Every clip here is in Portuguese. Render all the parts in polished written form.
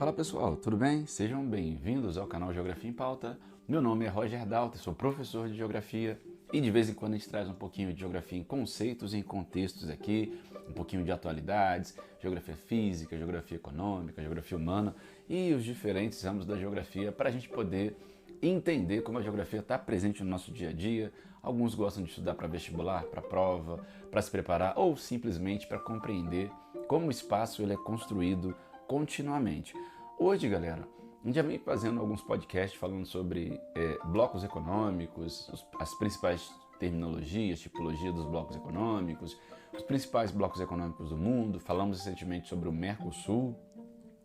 Fala pessoal, tudo bem? Sejam bem-vindos ao canal Geografia em Pauta. Meu nome é Roger Dalton, sou professor de Geografia e de vez em quando a gente traz um pouquinho de Geografia em conceitos e em contextos aqui, um pouquinho de atualidades, Geografia Física, Geografia Econômica, Geografia Humana e os diferentes ramos da Geografia para a gente poder entender como a Geografia está presente no nosso dia a dia. Alguns gostam de estudar para vestibular, para prova, para se preparar ou simplesmente para compreender como o espaço ele é construído continuamente. Hoje, galera, a gente já vem fazendo alguns podcasts falando sobre blocos econômicos, as principais terminologias, tipologia dos blocos econômicos, os principais blocos econômicos do mundo. Falamos recentemente sobre o Mercosul,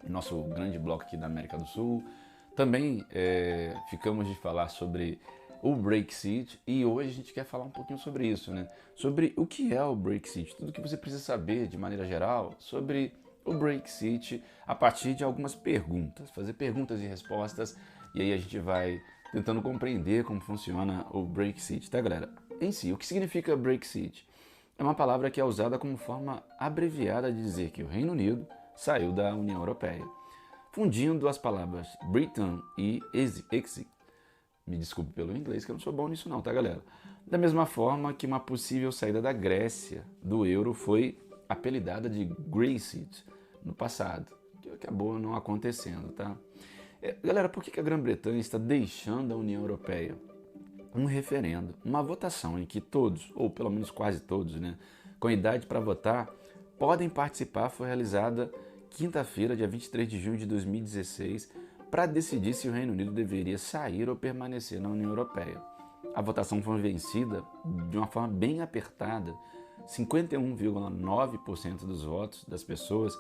nosso grande bloco aqui da América do Sul. Também ficamos de falar sobre o Brexit e hoje a gente quer falar um pouquinho sobre isso, né? Sobre o que é o Brexit, tudo que você precisa saber de maneira geral sobre o Brexit a partir de algumas perguntas, fazer perguntas e respostas e aí a gente vai tentando compreender como funciona o Brexit, tá galera? Em si, o que significa Brexit? É uma palavra que é usada como forma abreviada de dizer que o Reino Unido saiu da União Europeia, fundindo as palavras Britain e Exit. Me desculpe pelo inglês, que eu não sou bom nisso não, tá galera? Da mesma forma que uma possível saída da Grécia do euro foi apelidada de Grexit no passado, que acabou não acontecendo, tá? Galera, por que a Grã-Bretanha está deixando a União Europeia? Um referendo, uma votação em que todos, ou pelo menos quase todos, né, com idade para votar, podem participar, foi realizada quinta-feira, dia 23 de junho de 2016, para decidir se o Reino Unido deveria sair ou permanecer na União Europeia. A votação foi vencida de uma forma bem apertada, 51,9% dos votos das pessoas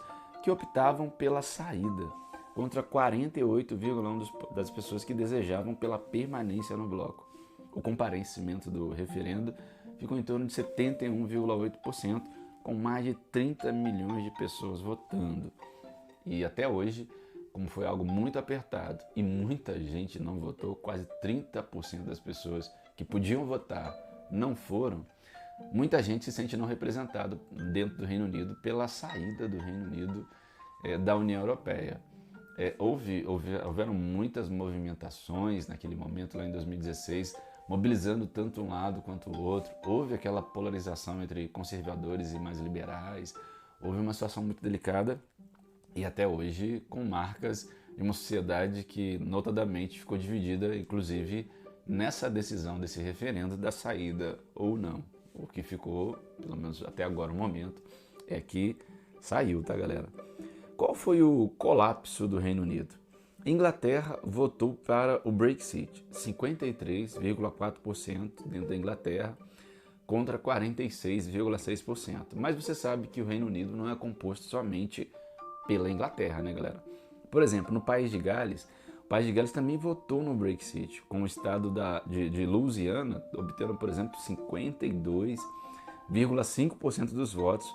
que optavam pela saída, contra 48,1% das pessoas que desejavam pela permanência no bloco. O comparecimento do referendo ficou em torno de 71,8%, com mais de 30 milhões de pessoas votando. E até hoje, como foi algo muito apertado e muita gente não votou, quase 30% das pessoas que podiam votar não foram, muita gente se sente não representado dentro do Reino Unido pela saída do Reino Unido da União Europeia. Houveram muitas movimentações naquele momento, lá em 2016, mobilizando tanto um lado quanto o outro. Houve aquela polarização entre conservadores e mais liberais. Houve uma situação muito delicada e até hoje com marcas de uma sociedade que notadamente ficou dividida, inclusive nessa decisão desse referendo da saída ou não. O que ficou, pelo menos até agora o momento, é que saiu, tá galera? Qual foi o colapso do Reino Unido? Inglaterra votou para o Brexit, 53,4% dentro da Inglaterra contra 46,6%. Mas você sabe que o Reino Unido não é composto somente pela Inglaterra, né galera? Por exemplo, no País de Gales, o País de Gales também votou no Brexit, com o estado de Louisiana obtendo, por exemplo, 52,5% dos votos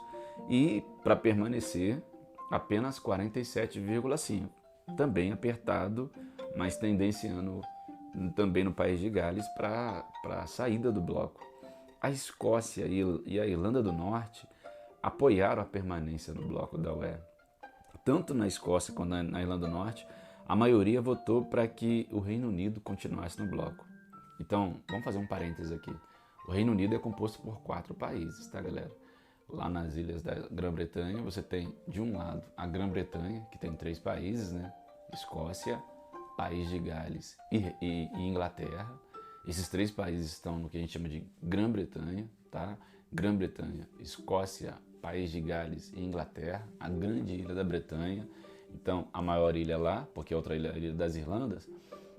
e, para permanecer, apenas 47,5%. Também apertado, mas tendenciando também no País de Gales para a saída do bloco. A Escócia e a Irlanda do Norte apoiaram a permanência no bloco da UE. Tanto na Escócia quanto na Irlanda do Norte, a maioria votou para que o Reino Unido continuasse no bloco. Então, vamos fazer um parênteses aqui. O Reino Unido é composto por 4 países, tá galera? Lá nas ilhas da Grã-Bretanha, você tem, de um lado, a Grã-Bretanha, que tem 3 países, né? Escócia, País de Gales e Inglaterra. Esses 3 países estão no que a gente chama de Grã-Bretanha, tá? Grã-Bretanha, Escócia, País de Gales e Inglaterra, a grande ilha da Bretanha. Então, a maior ilha lá, porque a outra ilha é a Ilha das Irlandas,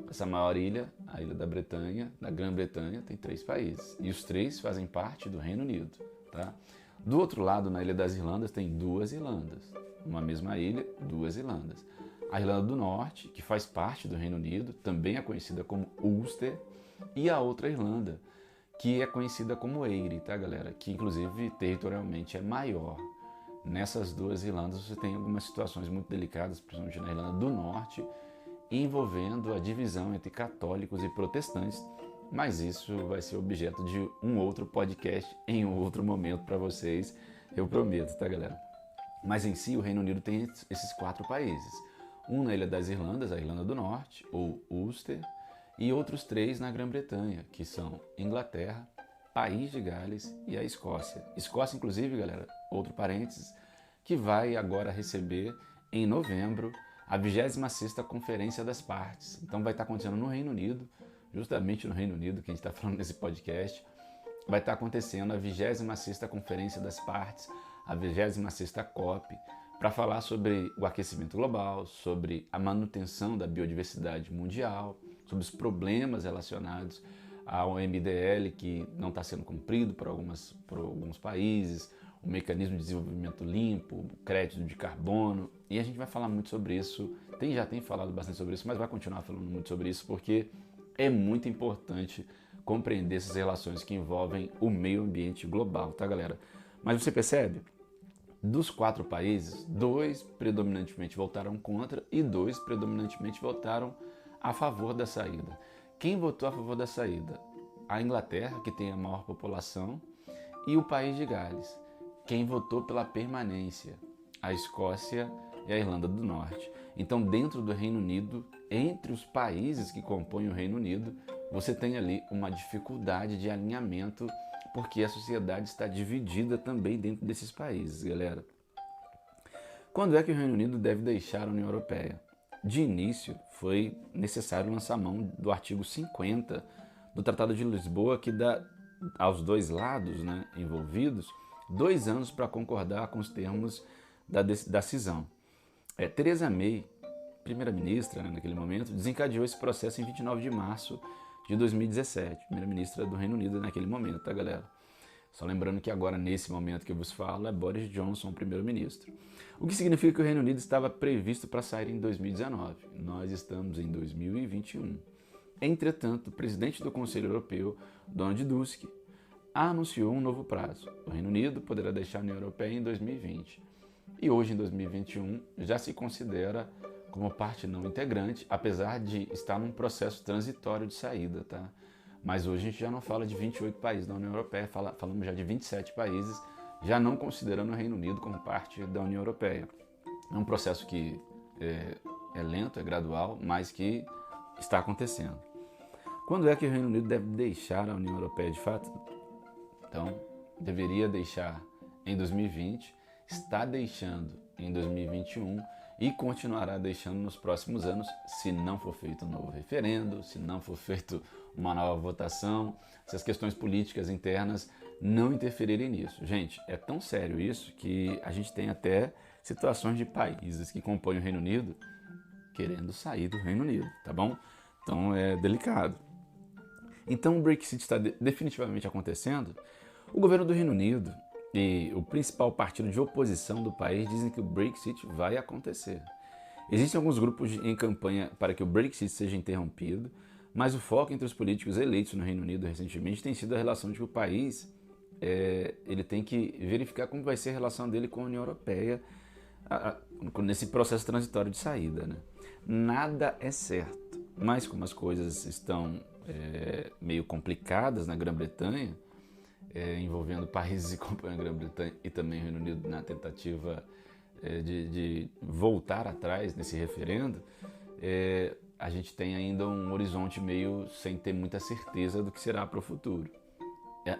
essa maior ilha, a Ilha da Bretanha, da Grã-Bretanha, tem 3 países. E os 3 fazem parte do Reino Unido, tá? Do outro lado, na Ilha das Irlandas, tem 2 Irlandas. Uma mesma ilha, 2 Irlandas. A Irlanda do Norte, que faz parte do Reino Unido, também é conhecida como Ulster. E a outra Irlanda, que é conhecida como Eire, tá galera? Que inclusive territorialmente é maior. Nessas 2 Irlandas você tem algumas situações muito delicadas, principalmente na Irlanda do Norte, envolvendo a divisão entre católicos e protestantes, mas isso vai ser objeto de um outro podcast em um outro momento para vocês, eu prometo, tá galera? Mas em si o Reino Unido tem esses 4 países. um na Ilha das Irlandas, a Irlanda do Norte, ou Ulster, e outros 3 na Grã-Bretanha, que são Inglaterra, País de Gales e a Escócia. Escócia, inclusive, galera, outro parênteses, que vai agora receber, em novembro, a 26ª Conferência das Partes. Então vai estar acontecendo no Reino Unido, justamente no Reino Unido, que a gente está falando nesse podcast, vai estar acontecendo a 26ª Conferência das Partes, a 26ª COP, para falar sobre o aquecimento global, sobre a manutenção da biodiversidade mundial, sobre os problemas relacionados ao MDL que não está sendo cumprido por alguns países, o mecanismo de desenvolvimento limpo, o crédito de carbono, e a gente vai falar muito sobre isso, já tem falado bastante sobre isso, mas vai continuar falando muito sobre isso porque é muito importante compreender essas relações que envolvem o meio ambiente global, tá, galera? Mas você percebe? Dos 4 países, 2 predominantemente votaram contra e 2 predominantemente votaram a favor da saída. Quem votou a favor da saída? A Inglaterra, que tem a maior população, e o País de Gales. Quem votou pela permanência? A Escócia e a Irlanda do Norte. Então, dentro do Reino Unido, entre os países que compõem o Reino Unido, você tem ali uma dificuldade de alinhamento, porque a sociedade está dividida também dentro desses países, galera. Quando é que o Reino Unido deve deixar a União Europeia? De início, foi necessário lançar mão do artigo 50 do Tratado de Lisboa, que dá aos 2 lados, né, envolvidos 2 anos para concordar com os termos da cisão. Theresa May, primeira-ministra, né, naquele momento, desencadeou esse processo em 29 de março de 2017, primeira-ministra do Reino Unido naquele momento, tá, galera? Só lembrando que agora, nesse momento que eu vos falo, é Boris Johnson o primeiro-ministro. O que significa que o Reino Unido estava previsto para sair em 2019. Nós estamos em 2021. Entretanto, o presidente do Conselho Europeu, Donald Tusk, anunciou um novo prazo. O Reino Unido poderá deixar a União Europeia em 2020. E hoje, em 2021, já se considera como parte não integrante, apesar de estar num processo transitório de saída, tá? Mas hoje a gente já não fala de 28 países da União Europeia, falamos já de 27 países, já não considerando o Reino Unido como parte da União Europeia. É um processo que é lento, é gradual, mas que está acontecendo. Quando é que o Reino Unido deve deixar a União Europeia de fato? Então, deveria deixar em 2020, está deixando em 2021 e continuará deixando nos próximos anos, se não for feito um novo referendo, se não for feito uma nova votação, se as questões políticas internas não interferirem nisso. Gente, é tão sério isso que a gente tem até situações de países que compõem o Reino Unido querendo sair do Reino Unido, tá bom? Então é delicado. Então o Brexit está definitivamente acontecendo. O governo do Reino Unido e o principal partido de oposição do país dizem que o Brexit vai acontecer. Existem alguns grupos em campanha para que o Brexit seja interrompido, mas o foco entre os políticos eleitos no Reino Unido recentemente tem sido a relação de que o país ele tem que verificar como vai ser a relação dele com a União Europeia nesse processo transitório de saída, né? Nada é certo, mas como as coisas estão meio complicadas na Grã-Bretanha, envolvendo países que compõem a Grã-Bretanha e também o Reino Unido na tentativa de voltar atrás nesse referendo, a gente tem ainda um horizonte meio sem ter muita certeza do que será para o futuro.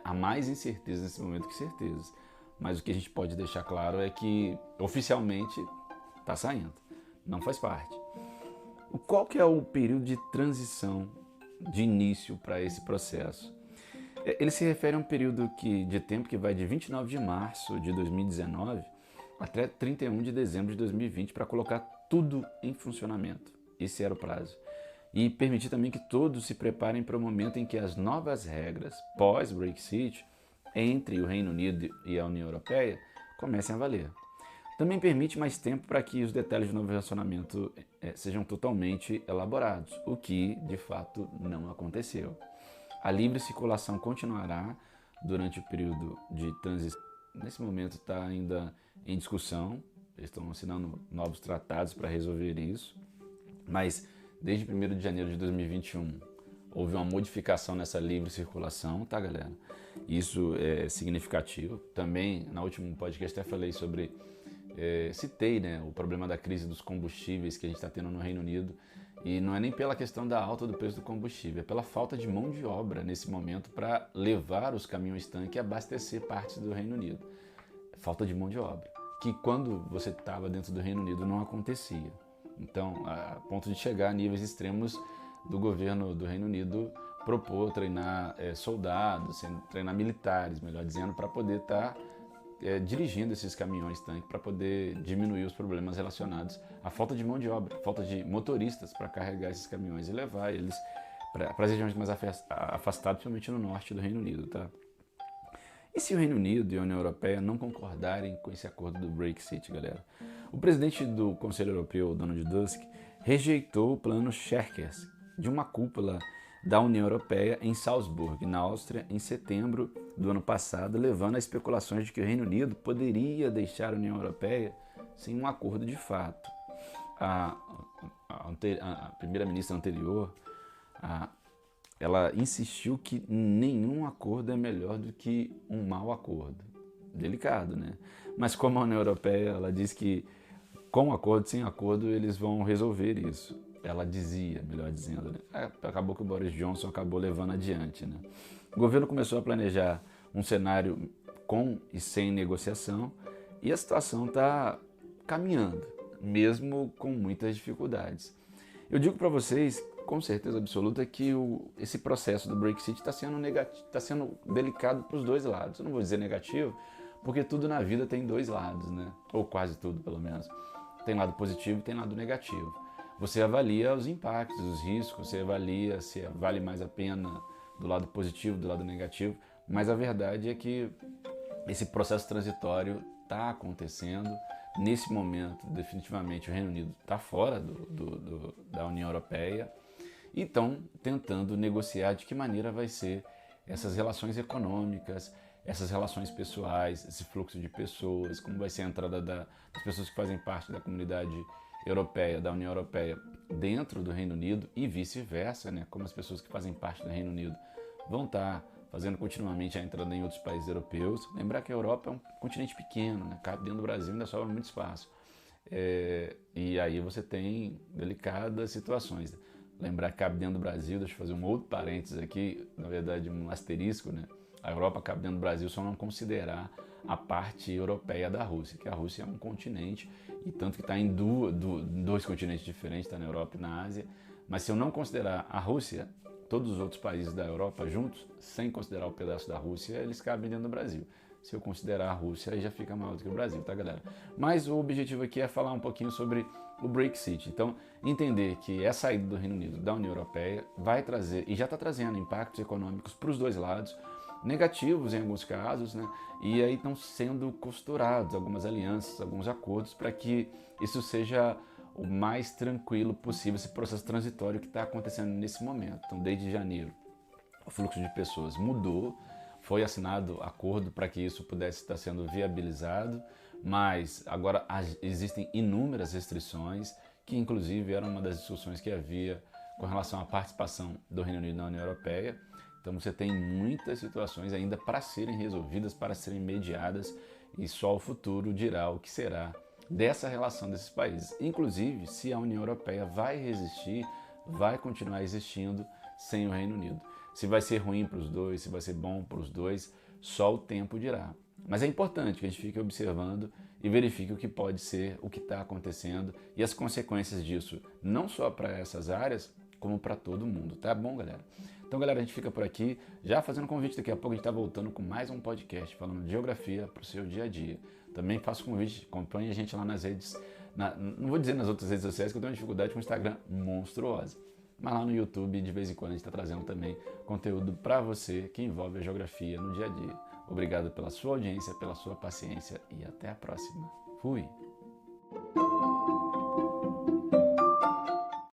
Há mais incertezas nesse momento que certezas, mas o que a gente pode deixar claro é que oficialmente está saindo, não faz parte. Qual que é o período de transição, de início para esse processo? Ele se refere a um período de tempo que vai de 29 de março de 2019 até 31 de dezembro de 2020 para colocar tudo em funcionamento. Esse era o prazo. E permitir também que todos se preparem para o momento em que as novas regras pós-Brexit entre o Reino Unido e a União Europeia comecem a valer. Também permite mais tempo para que os detalhes do novo relacionamento sejam totalmente elaborados, o que de fato não aconteceu. A livre circulação continuará durante o período de transição. Nesse momento está ainda em discussão, eles estão assinando novos tratados para resolver isso, mas desde 1º de janeiro de 2021 houve uma modificação nessa livre circulação, tá, galera? Isso é significativo. Também, no último podcast, até falei sobre citei, né, o problema da crise dos combustíveis que a gente está tendo no Reino Unido, e não é nem pela questão da alta do preço do combustível, é pela falta de mão de obra nesse momento para levar os caminhões-tanque e abastecer partes do Reino Unido. Falta de mão de obra, que quando você estava dentro do Reino Unido não acontecia. Então, a ponto de chegar a níveis extremos do governo do Reino Unido propor treinar soldados, treinar militares, melhor dizendo, para poder estar dirigindo esses caminhões-tanque para poder diminuir os problemas relacionados à falta de mão de obra, falta de motoristas para carregar esses caminhões e levar eles para as regiões mais afastadas, principalmente no norte do Reino Unido, tá? E se o Reino Unido e a União Europeia não concordarem com esse acordo do Brexit, galera? O presidente do Conselho Europeu, Donald Tusk, rejeitou o plano Chequers de uma cúpula da União Europeia em Salzburg, na Áustria, em setembro do ano passado, levando a especulações de que o Reino Unido poderia deixar a União Europeia sem um acordo de fato. A primeira-ministra anterior, ela insistiu que nenhum acordo é melhor do que um mau acordo. Delicado, né? Mas como a União Europeia, ela diz que com acordo, sem acordo, eles vão resolver isso. Ela dizia, melhor dizendo, né? Acabou que o Boris Johnson acabou levando adiante, né? O governo começou a planejar um cenário com e sem negociação e a situação está caminhando, mesmo com muitas dificuldades. Eu digo para vocês, com certeza absoluta, que esse processo do Brexit está sendo delicado para os dois lados. Eu não vou dizer negativo, porque tudo na vida tem dois lados, né? Ou quase tudo, pelo menos. Tem lado positivo e tem lado negativo. Você avalia os impactos, os riscos, você avalia se vale mais a pena do lado positivo, do lado negativo, mas a verdade é que esse processo transitório está acontecendo. Nesse momento, definitivamente, o Reino Unido está fora da União Europeia e estão tentando negociar de que maneira vai ser essas relações econômicas, essas relações pessoais, esse fluxo de pessoas, como vai ser a entrada das pessoas que fazem parte da comunidade europeia, da União Europeia, dentro do Reino Unido e vice-versa, né? Como as pessoas que fazem parte do Reino Unido vão estar fazendo continuamente a entrada em outros países europeus. Lembrar que a Europa é um continente pequeno, né? Cabe dentro do Brasil, ainda sobra muito espaço. E aí você tem delicadas situações. Lembrar que cabe dentro do Brasil, deixa eu fazer um outro parênteses aqui, na verdade um asterisco, né? A Europa cabe dentro do Brasil só não considerar a parte europeia da Rússia, que a Rússia é um continente, e tanto que está em dois continentes diferentes, está na Europa e na Ásia, mas se eu não considerar a Rússia, todos os outros países da Europa juntos, sem considerar o pedaço da Rússia, eles cabem dentro do Brasil. Se eu considerar a Rússia, aí já fica maior do que o Brasil, tá, galera? Mas o objetivo aqui é falar um pouquinho sobre o Brexit. Então, entender que a saída do Reino Unido da União Europeia vai trazer, e já está trazendo, impactos econômicos para os dois lados, negativos em alguns casos, né? E aí estão sendo costurados algumas alianças, alguns acordos para que isso seja o mais tranquilo possível, esse processo transitório que está acontecendo nesse momento. Então, desde janeiro, o fluxo de pessoas mudou, foi assinado acordo para que isso pudesse estar sendo viabilizado, mas agora existem inúmeras restrições, que inclusive era uma das discussões que havia com relação à participação do Reino Unido na União Europeia. Então você tem muitas situações ainda para serem resolvidas, para serem mediadas, e só o futuro dirá o que será dessa relação desses países. Inclusive, se a União Europeia vai resistir, vai continuar existindo sem o Reino Unido. Se vai ser ruim para os dois, se vai ser bom para os dois, só o tempo dirá. Mas é importante que a gente fique observando e verifique o que pode ser, o que está acontecendo e as consequências disso, não só para essas áreas, como para todo mundo. Tá bom, galera? Então, galera, a gente fica por aqui, já fazendo convite. Daqui a pouco a gente está voltando com mais um podcast falando de geografia para o seu dia a dia. Também faço convite, acompanhe a gente lá nas redes, não vou dizer nas outras redes sociais, que eu tenho uma dificuldade com o Instagram monstruosa. Mas lá no YouTube, de vez em quando, a gente está trazendo também conteúdo para você que envolve a geografia no dia a dia. Obrigado pela sua audiência, pela sua paciência e até a próxima. Fui!